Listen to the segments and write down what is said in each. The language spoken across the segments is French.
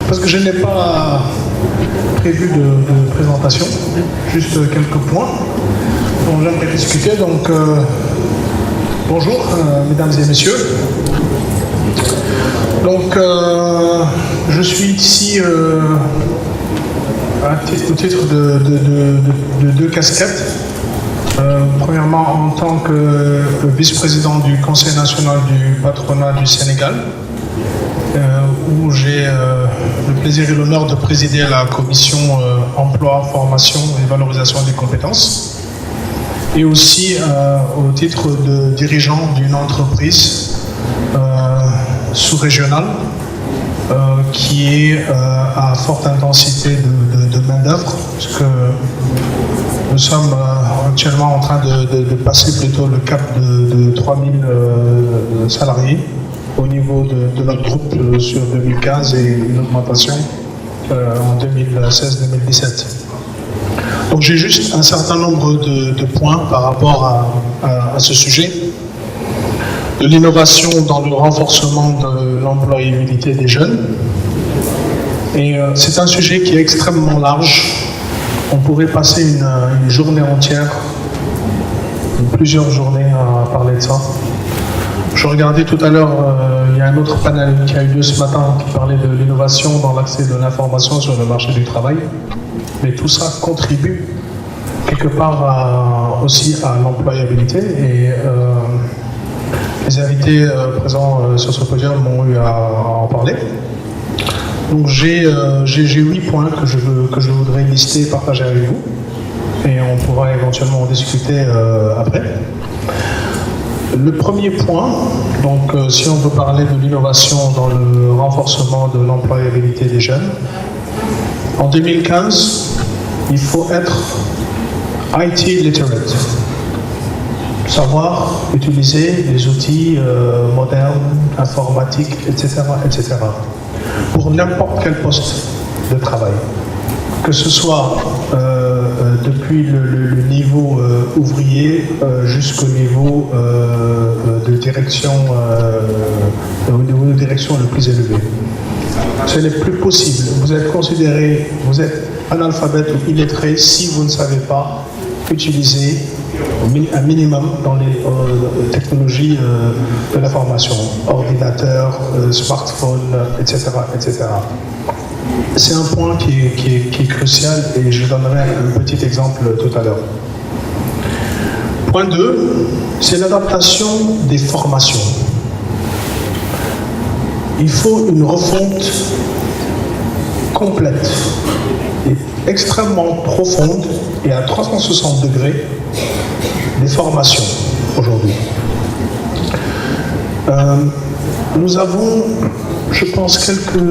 Parce que je n'ai pas prévu de présentation, juste quelques points dont j'aimerais discuter. Donc, bonjour, mesdames et messieurs. Donc, je suis ici au titre de deux casquettes. Premièrement, en tant que vice-président du Conseil national du patronat du Sénégal, où j'ai le plaisir et l'honneur de présider la commission emploi, formation et valorisation des compétences, et aussi au titre de dirigeant d'une entreprise sous-régionale qui est à forte intensité de main-d'œuvre, parce que nous sommes actuellement en train de passer plutôt le cap de 3000 salariés au niveau de notre groupe sur 2015 et une augmentation en 2016-2017. Donc j'ai juste un certain nombre de points par rapport à ce sujet. De l'innovation dans le renforcement de l'employabilité des jeunes. Et c'est un sujet qui est extrêmement large. On pourrait passer une journée entière, plusieurs journées à parler de ça. Je regardais tout à l'heure, il y a un autre panel qui a eu lieu ce matin qui parlait de l'innovation dans l'accès de l'information sur le marché du travail. Mais tout ça contribue quelque part aussi à l'employabilité. Et les invités présents sur ce podium m'ont eu à en parler. Donc j'ai 8 points que je voudrais lister et partager avec vous. Et on pourra éventuellement en discuter après. Le premier point, donc si on veut parler de l'innovation dans le renforcement de l'employabilité des jeunes, en 2015, il faut être IT literate. Savoir utiliser les outils modernes, informatiques, etc., etc. pour n'importe quel poste de travail. Que ce soit depuis le niveau ouvrier jusqu'au niveau de direction, au niveau de direction le plus élevé. Ce n'est plus possible. Vous êtes considéré, vous êtes analphabète ou illettré si vous ne savez pas utiliser un minimum dans les technologies de l'information, ordinateur, smartphone, etc., etc. C'est un point qui est crucial et je donnerai un petit exemple tout à l'heure. Point 2, c'est l'adaptation des formations. Il faut une refonte complète et extrêmement profonde et à 360 degrés des formations aujourd'hui. Nous avons, je pense, quelques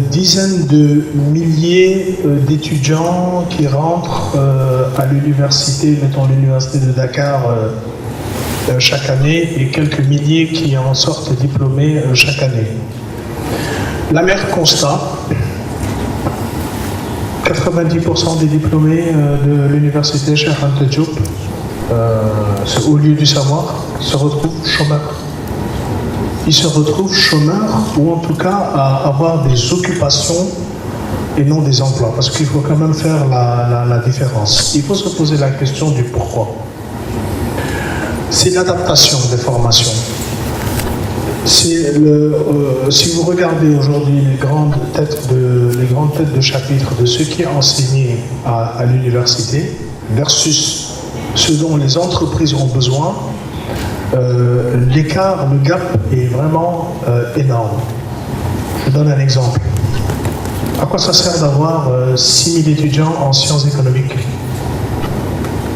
dizaines de milliers d'étudiants qui rentrent à l'université, mettons l'université de Dakar chaque année, et quelques milliers qui en sortent diplômés chaque année. L'amer constat, 90% des diplômés de l'université Cheikh Anta Diop, au lieu du savoir, se retrouvent chômeurs. Ils se retrouvent chômeurs, ou en tout cas à avoir des occupations et non des emplois, parce qu'il faut quand même faire la différence. Il faut se poser la question du pourquoi. C'est l'adaptation des formations. Si vous regardez aujourd'hui les grandes têtes de chapitre de ce qui est enseigné à l'université versus ce dont les entreprises ont besoin, l'écart, le gap est vraiment énorme. Je donne un exemple. À quoi ça sert d'avoir 6 000 étudiants en sciences économiques?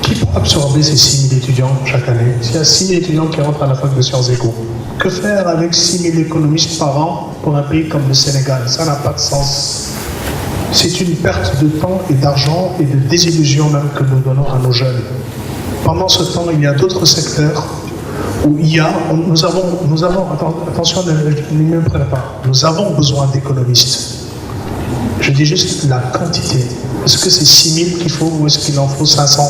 Qui peut absorber ces 6 000 étudiants chaque année? S'il y a 6 000 étudiants qui rentrent à la fac de sciences éco, que faire avec 6 000 économistes par an pour un pays comme le Sénégal? Ça n'a pas de sens. C'est une perte de temps et d'argent et de désillusion même que nous donnons à nos jeunes. Pendant ce temps, il y a d'autres secteurs où nous avons, attention, ne me prenez pas, nous avons besoin d'économistes. Je dis juste la quantité. Est-ce que c'est 6 000 qu'il faut ou est-ce qu'il en faut 500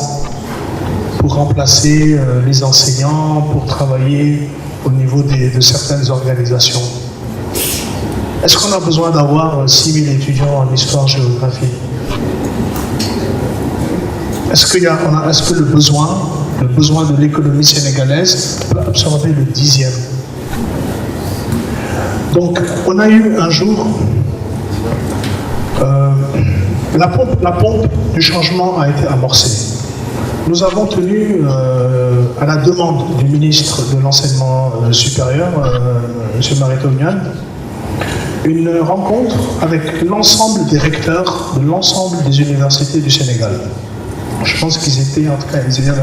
pour remplacer les enseignants, pour travailler au niveau de certaines organisations? Est-ce qu'on a besoin d'avoir 6000 étudiants en histoire-géographie? Est-ce que le besoin de l'économie sénégalaise peut absorber le 10e? Donc, on a eu un jour, la pompe du changement a été amorcée. Nous avons tenu, à la demande du ministre de l'Enseignement supérieur, M. Maritonyan, une rencontre avec l'ensemble des recteurs de l'ensemble des universités du Sénégal. Je pense qu'ils étaient, en tout cas, ils avaient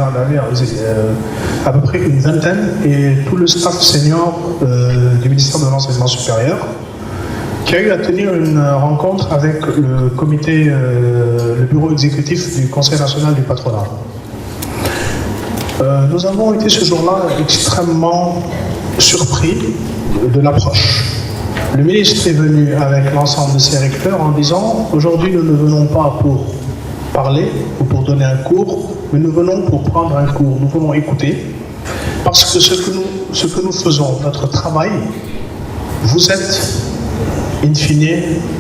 à peu près une vingtaine, et tout le staff senior du ministère de l'Enseignement supérieur, qui a eu à tenir une rencontre avec le comité, le bureau exécutif du Conseil national du patronat. Nous avons été ce jour-là extrêmement surpris de l'approche. Le ministre est venu avec l'ensemble de ses recteurs en disant « Aujourd'hui, nous ne venons pas pour parler ou pour donner un cours, mais nous venons pour prendre un cours, nous voulons écouter, parce que ce que nous faisons, notre travail, vous êtes, in fine,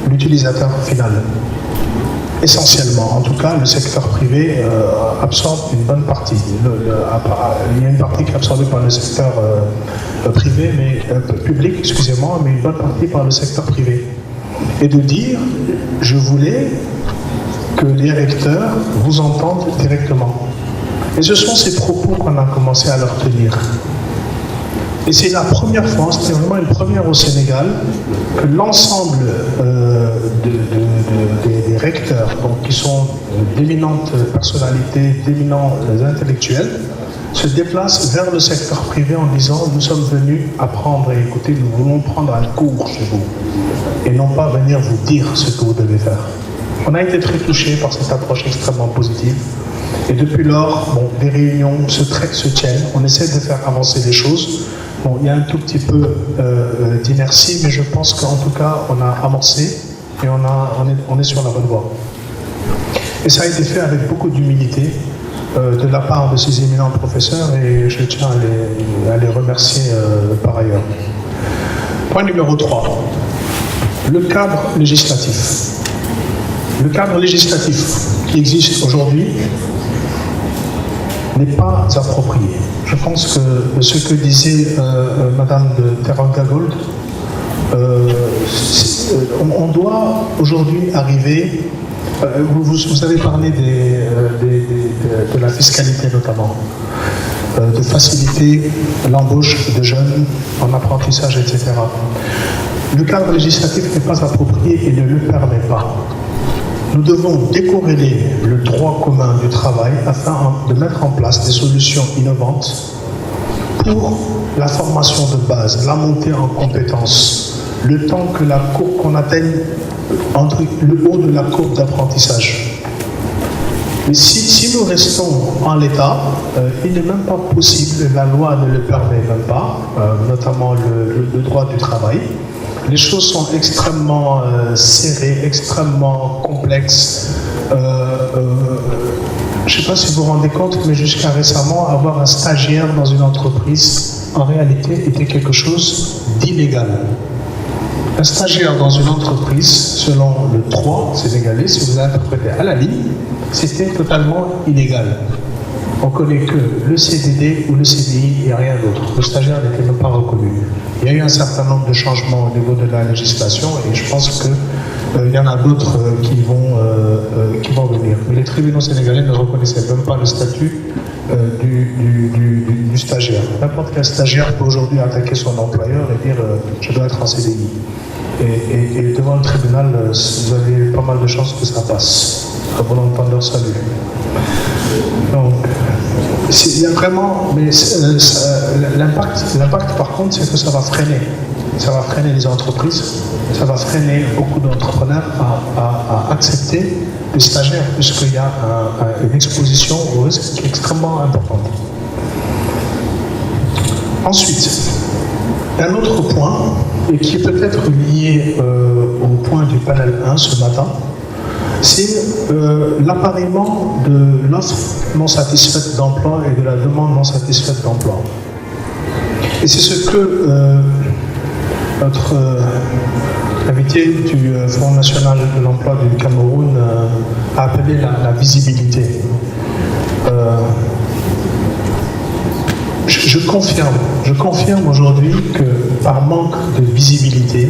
l'utilisateur final. » Essentiellement, en tout cas, le secteur privé absorbe une bonne partie. Il y a une partie qui est absorbée par le secteur privé, public, excusez-moi, mais une bonne partie par le secteur privé. Et de dire, je voulais que les recteurs vous entendent directement. Et ce sont ces propos qu'on a commencé à leur tenir. Et c'est la première fois, c'était vraiment une première au Sénégal, que l'ensemble des recteurs, donc qui sont d'éminentes personnalités, d'éminents intellectuels, se déplacent vers le secteur privé en disant « Nous sommes venus apprendre et écouter, nous voulons prendre un cours chez vous, et non pas venir vous dire ce que vous devez faire. » On a été très touchés par cette approche extrêmement positive. Et depuis lors, des réunions se tiennent, on essaie de faire avancer les choses. Bon, il y a un tout petit peu d'inertie, mais je pense qu'en tout cas, on a amorcé et on est sur la bonne voie. Et ça a été fait avec beaucoup d'humilité de la part de ces éminents professeurs, et je tiens à les remercier par ailleurs. Point numéro 3, le cadre législatif. Le cadre législatif qui existe aujourd'hui n'est pas approprié. Je pense que ce que disait Madame de Teranga-Gold, on doit aujourd'hui arriver, vous avez parlé de la fiscalité notamment, de faciliter l'embauche de jeunes en apprentissage, etc. Le cadre législatif n'est pas approprié et ne le permet pas. Nous devons décorréler le droit commun du travail afin de mettre en place des solutions innovantes pour la formation de base, la montée en compétences, le temps que qu'on atteigne entre le haut de la courbe d'apprentissage. Mais si nous restons en l'état, il n'est même pas possible, la loi ne le permet même pas, notamment le droit du travail. Les choses sont extrêmement serrées, extrêmement complexes. Je ne sais pas si vous vous rendez compte, mais jusqu'à récemment, avoir un stagiaire dans une entreprise, en réalité, était quelque chose d'illégal. Un stagiaire dans une entreprise, selon le droit sénégalais, si vous interprétez à la ligne, c'était totalement illégal. On ne connaît que le CDD ou le CDI et rien d'autre. Le stagiaire n'était même pas reconnu. Il y a eu un certain nombre de changements au niveau de la législation et je pense qu'il y en a d'autres qui vont venir. Mais les tribunaux sénégalais ne reconnaissaient même pas le statut du stagiaire. N'importe quel stagiaire peut aujourd'hui attaquer son employeur et dire je dois être en CDI. Et devant le tribunal, vous avez pas mal de chances que ça passe. À bon entendeur, salut. Donc, il y a vraiment, mais l'impact par contre, c'est que ça va freiner. Ça va freiner les entreprises, ça va freiner beaucoup d'entrepreneurs à accepter les stagiaires, puisqu'il y a une exposition au risque qui est extrêmement importante. Ensuite, un autre point, et qui est peut-être lié au point du panel 1 ce matin, c'est l'appariement de l'offre non satisfaite d'emploi et de la demande non satisfaite d'emploi. Et c'est ce que notre L'invité du Front national de l'emploi du Cameroun a appelé la visibilité. Je confirme aujourd'hui que par manque de visibilité,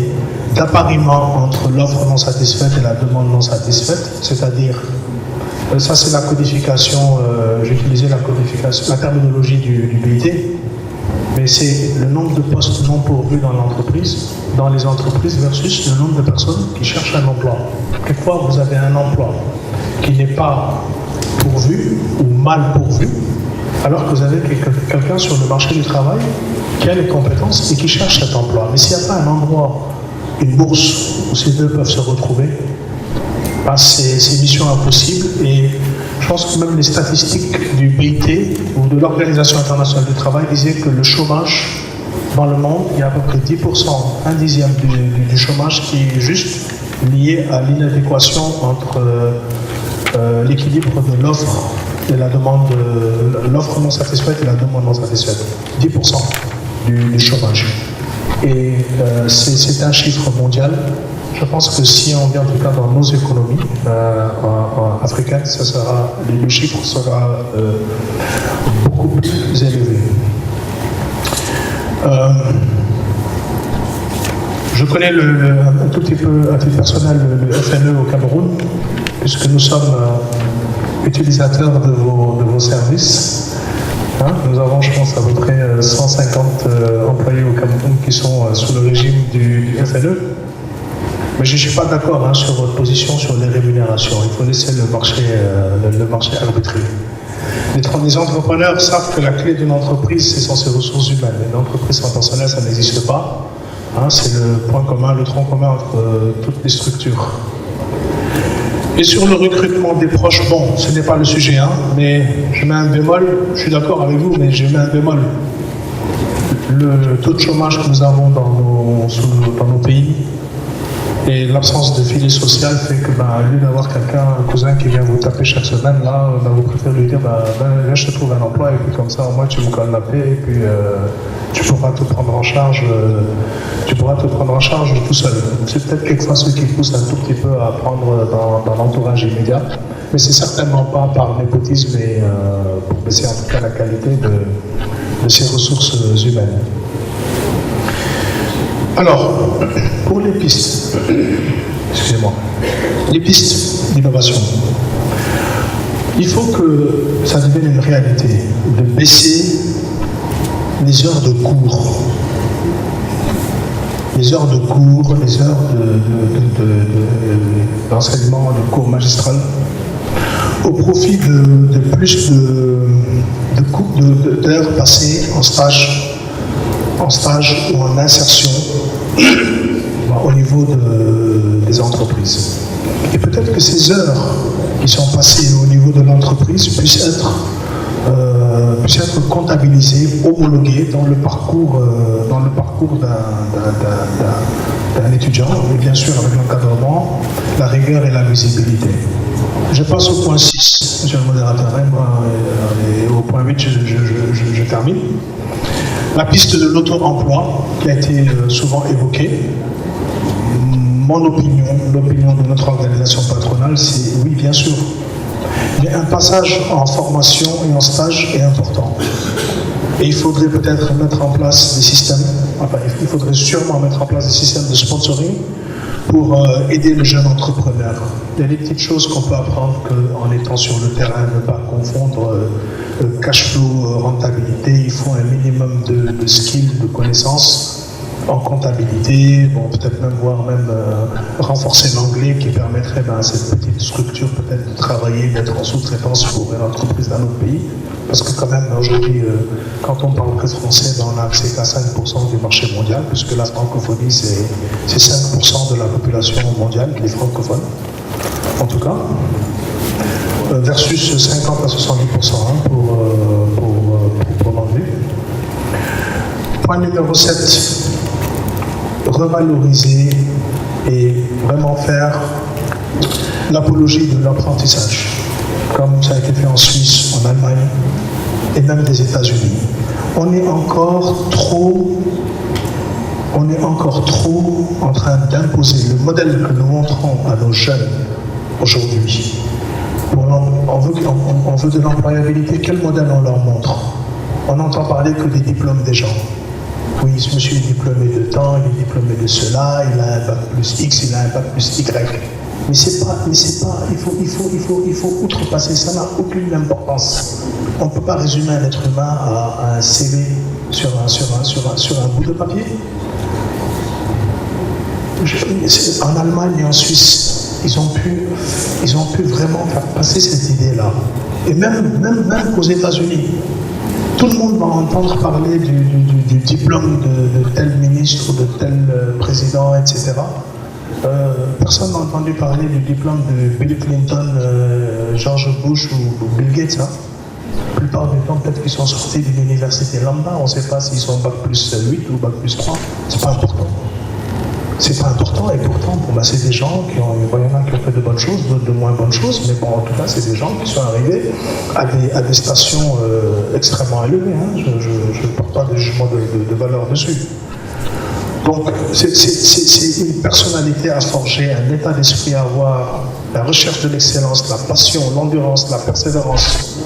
d'appariement entre l'offre non satisfaite et la demande non satisfaite, c'est-à-dire, ça c'est la codification, j'ai utilisé la terminologie du BIT, mais c'est le nombre de postes non pourvus dans les entreprises versus le nombre de personnes qui cherchent un emploi. Quelquefois, vous avez un emploi qui n'est pas pourvu ou mal pourvu, alors que vous avez quelqu'un sur le marché du travail qui a les compétences et qui cherche cet emploi. Mais s'il n'y a pas un endroit, une bourse où ces deux peuvent se retrouver, bah c'est mission impossible. Et je pense que même les statistiques du BIT ou de l'Organisation internationale du travail disaient que le chômage dans le monde, il y a à peu près 10%, un dixième du chômage qui est juste lié à l'inadéquation entre l'équilibre de l'offre et la demande, l'offre non satisfaite et la demande non satisfaite. 10% du chômage. Et c'est un chiffre mondial. Je pense que si on vient en tout cas dans nos économies africaines, le chiffre sera beaucoup plus élevé. Je connais un tout petit peu, à titre personnel, le FNE au Cameroun, puisque nous sommes utilisateurs de vos services. Nous avons, je pense, à peu près 150 employés au Cameroun qui sont sous le régime du FNE. Mais je ne suis pas d'accord sur votre position sur les rémunérations. Il faut laisser le marché arbitrer. Les entrepreneurs savent que la clé d'une entreprise, ce sont ses ressources humaines. Une entreprise sans personnel, ça n'existe pas. C'est le point commun, le tronc commun entre toutes les structures. Et sur le recrutement des proches, bon, ce n'est pas le sujet, mais je mets un bémol, je suis d'accord avec vous, mais je mets un bémol. Le taux de chômage que nous avons dans nos pays et l'absence de filet social fait que, au lieu d'avoir un cousin qui vient vous taper chaque semaine, là, vous préférez lui dire, là, je te trouve un emploi, et puis comme ça, au moins, tu me colles la paix, et puis tu pourras te prendre en charge, tout seul. C'est peut-être quelquefois ce qui pousse un tout petit peu à prendre dans l'entourage immédiat, mais c'est certainement pas par népotisme et pour baisser en tout cas la qualité de ces ressources humaines. Alors, pour les pistes, excusez-moi, les pistes d'innovation, il faut que ça devienne une réalité, de baisser les heures de cours. Les heures d'enseignement, de cours magistral, au profit de plus d'heures passées en stage ou en insertion au niveau des entreprises. Et peut-être que ces heures qui sont passées au niveau de l'entreprise puissent être comptabilisées, homologuées dans le parcours d'un étudiant, et bien sûr avec l'encadrement, la rigueur et la visibilité. Je passe au point 6, monsieur le modérateur, et au point 8, je termine. La piste de l'auto-emploi, qui a été souvent évoquée. Mon opinion, l'opinion de notre organisation patronale, c'est oui, bien sûr. Mais un passage en formation et en stage est important. Et il faudrait peut-être mettre en place des systèmes, il faudrait sûrement mettre en place des systèmes de sponsoring pour aider les jeunes entrepreneurs. Il y a des petites choses qu'on peut apprendre qu'en étant sur le terrain, ne pas confondre cash flow, rentabilité. Il faut un minimum de skills, de connaissances en comptabilité, peut-être même renforcer l'anglais qui permettrait à cette petite structure peut-être de travailler, d'être en sous-traitance pour une entreprise d'un autre pays. Parce que quand même aujourd'hui, quand on parle que français, on n'a accès qu'à 5% du marché mondial, puisque la francophonie c'est 5% de la population mondiale, les francophones, en tout cas, versus 50 à 70% pour l'anglais. Point numéro 7. Revaloriser et vraiment faire l'apologie de l'apprentissage, comme ça a été fait en Suisse, en Allemagne et même des États-Unis. On est encore trop on est encore trop en train d'imposer le modèle que nous montrons à nos jeunes aujourd'hui. On veut de l'employabilité, quel modèle on leur montre? On n'entend parler que des diplômes des gens. Oui, ce monsieur est diplômé de temps, il est diplômé de cela, il a un bac plus X, il a un bac plus Y. Mais c'est pas, il faut outrepasser, ça n'a aucune importance. On ne peut pas résumer un être humain à un CV sur un bout de papier. En Allemagne et en Suisse, ils ont pu vraiment faire passer cette idée-là. Et même aux États-Unis, tout le monde va entendre parler du diplôme de tel ministre ou de tel président, etc. Personne n'a entendu parler du diplôme de Bill Clinton, George Bush ou Bill Gates. Hein. La plupart du temps, peut-être qu'ils sont sortis d'une université lambda, on ne sait pas s'ils sont bac plus 8 ou bac plus 3, c'est pas important. C'est pas important, et pourtant, c'est des gens il y en a qui ont fait de bonnes choses, d'autres de moins bonnes choses, mais bon, en tout cas, c'est des gens qui sont arrivés à des stations extrêmement élevées. Hein. Je ne porte pas de jugement de valeur dessus. Donc, c'est une personnalité à forger, un état d'esprit à avoir, la recherche de l'excellence, la passion, l'endurance, la persévérance.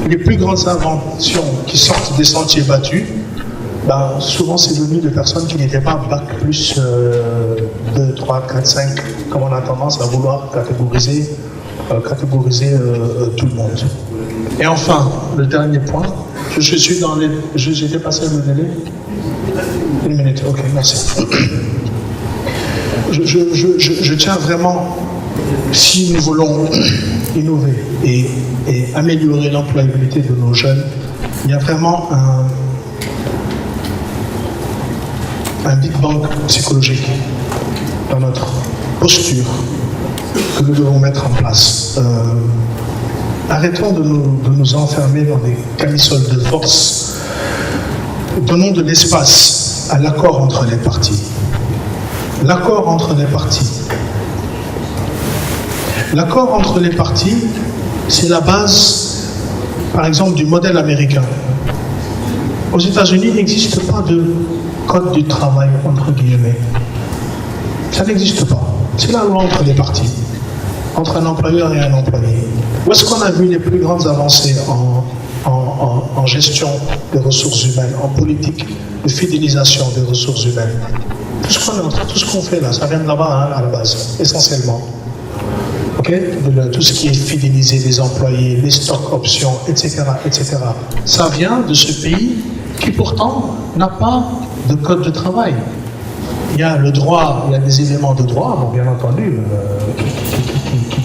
Les plus grandes inventions qui sortent des sentiers battus, souvent c'est venu de personnes qui n'étaient pas bac plus 2, 3, 4, 5, comme on a tendance à vouloir catégoriser tout le monde. Et enfin, le dernier point, j'ai dépassé le délai. 1 minute, ok, merci. Je tiens vraiment, si nous voulons innover et améliorer l'employabilité de nos jeunes, il y a vraiment un big bang psychologique dans notre posture que nous devons mettre en place. Arrêtons de nous enfermer dans des camisoles de force. Donnons de l'espace à l'accord entre les parties. L'accord entre les parties. L'accord entre les parties, c'est la base, par exemple, du modèle américain. Aux États-Unis, il n'existe pas de code du travail, entre guillemets. Ça n'existe pas. C'est la loi entre les parties, entre un employeur et un employé. Où est-ce qu'on a vu les plus grandes avancées en gestion des ressources humaines, en politique de fidélisation des ressources humaines? Tout ce qu'on fait là, ça vient de là-bas, hein, à la base, essentiellement. Okay? Tout ce qui est fidéliser les employés, les stocks options, etc., etc. Ça vient de ce pays qui pourtant n'a pas de code de travail. Il y a le droit, il y a des éléments de droit, bon, bien entendu,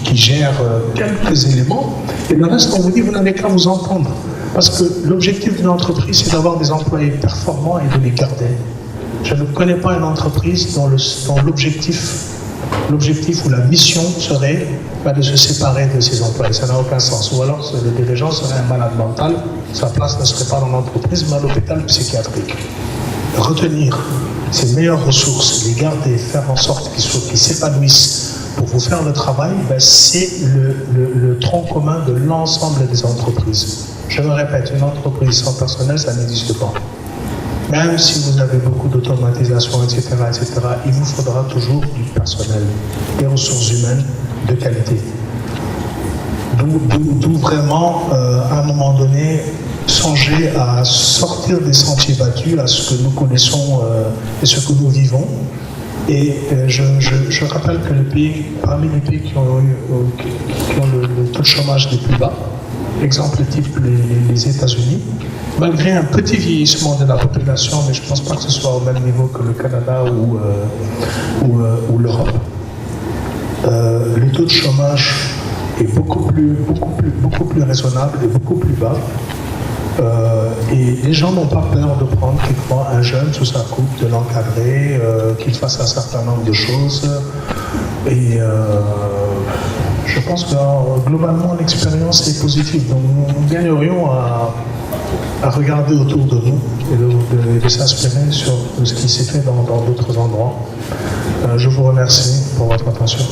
qui gèrent quelques éléments, et le reste, on vous dit, vous n'avez qu'à vous entendre. Parce que l'objectif d'une entreprise, c'est d'avoir des employés performants et de les garder. Je ne connais pas une entreprise dont l'objectif ou la mission serait de se séparer de ses employés. Ça n'a aucun sens. Ou alors le dirigeant serait un malade mental, sa place ne serait pas dans l'entreprise, mais à l'hôpital psychiatrique. Retenir ces meilleures ressources, les garder, faire en sorte qu'ils s'épanouissent pour vous faire le travail, c'est le tronc commun de l'ensemble des entreprises. Je me répète, une entreprise sans personnel, ça n'existe pas. Même si vous avez beaucoup d'automatisation, etc., il vous faudra toujours du personnel, des ressources humaines de qualité. D'où vraiment, à un moment donné, songer à sortir des sentiers battus, à ce que nous connaissons et ce que nous vivons. Et je rappelle que parmi les pays qui ont le taux de chômage les plus bas, exemple type les États-Unis, malgré un petit vieillissement de la population, mais je ne pense pas que ce soit au même niveau que le Canada ou l'Europe, le taux de chômage est beaucoup plus raisonnable et beaucoup plus bas. Et les gens n'ont pas peur de prendre quelquefois un jeune sous sa coupe, de l'encadrer, qu'il fasse un certain nombre de choses. Et je pense que globalement l'expérience est positive. Donc nous gagnerions à regarder autour de nous et de s'inspirer sur ce qui s'est fait dans d'autres endroits. Je vous remercie pour votre attention.